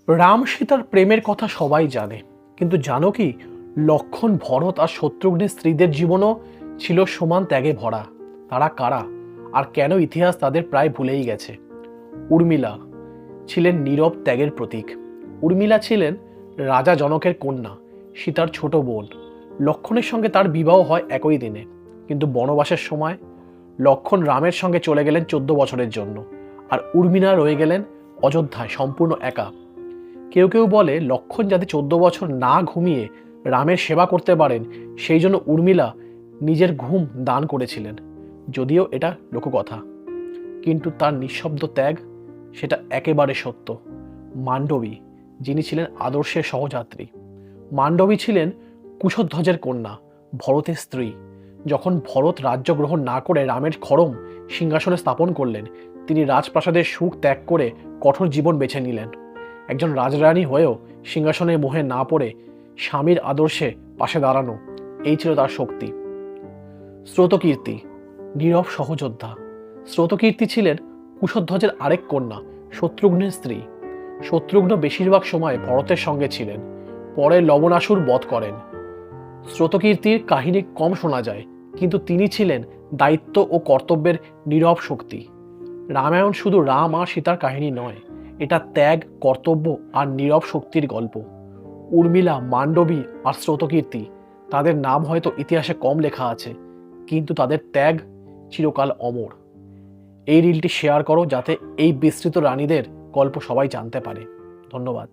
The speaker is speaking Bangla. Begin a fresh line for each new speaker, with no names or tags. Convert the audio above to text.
রাম সীতার প্রেমের কথা সবাই জানে, কিন্তু জানো কি লক্ষ্মণ, ভরত আর শত্রুঘ্নের স্ত্রীদের জীবনও ছিল সমান ত্যাগে ভরা। তারা কারা আর কেন ইতিহাস তাদের প্রায় ভুলেই গেছে? উর্মিলা ছিলেন নীরব ত্যাগের প্রতীক। উর্মিলা ছিলেন রাজা জনকের কন্যা, সীতার ছোট বোন। লক্ষ্মণের সঙ্গে তার বিবাহ হয় একই দিনে, কিন্তু বনবাসের সময় লক্ষ্মণ রামের সঙ্গে চলে গেলেন 14 বছরের জন্য, আর উর্মিলা রয়ে গেলেন অযোধ্যায় সম্পূর্ণ একা। কেউ কেউ বলে লক্ষ্মণ যাতে 14 বছর না ঘুমিয়ে রামের সেবা করতে পারেন, সেই জন্য উর্মিলা নিজের ঘুম দান করেছিলেন। যদিও এটা লোককথা, কিন্তু তার নিঃশব্দ ত্যাগ সেটা একেবারে সত্য। মান্ডবী, যিনি ছিলেন আদর্শের সহযাত্রী। মান্ডবী ছিলেন কুশধ্বজের কন্যা, ভরতের স্ত্রী। যখন ভরত রাজ্য গ্রহণ না করে রামের খড়ম সিংহাসনে স্থাপন করলেন, তিনি রাজপ্রাসাদের সুখ ত্যাগ করে কঠোর জীবন বেছে নিলেন। একজন রাজরানী হয়েও সিংহাসনের মোহে না পড়ে স্বামীর আদর্শে পাশে দাঁড়ানো, এই ছিল তার শক্তি। স্রোতকীর্তি, নীরব সহযোদ্ধা। স্রোতকীর্তি ছিলেন কুশধ্বজের আরেক কন্যা, শত্রুঘ্নের স্ত্রী। শত্রুঘ্ন বেশিরভাগ সময় ভরতের সঙ্গে ছিলেন, পরে লবণাসুর বধ করেন। স্রোতকীর্তির কাহিনী কম শোনা যায়, কিন্তু তিনি ছিলেন দায়িত্ব ও কর্তব্যের নীরব শক্তি। রামায়ণ শুধু রাম আর সীতার কাহিনী নয়, এটা ত্যাগ, কর্তব্য আর নীরব শক্তির গল্প। উর্মিলা, মান্ডবী আর স্রোতকীর্তি, তাদের নাম হয়তো ইতিহাসে কম লেখা আছে, কিন্তু তাদের ত্যাগ চিরকাল অমর। এই রিলটি শেয়ার করো যাতে এই বিস্তৃত রানীদের গল্প সবাই জানতে পারে। ধন্যবাদ।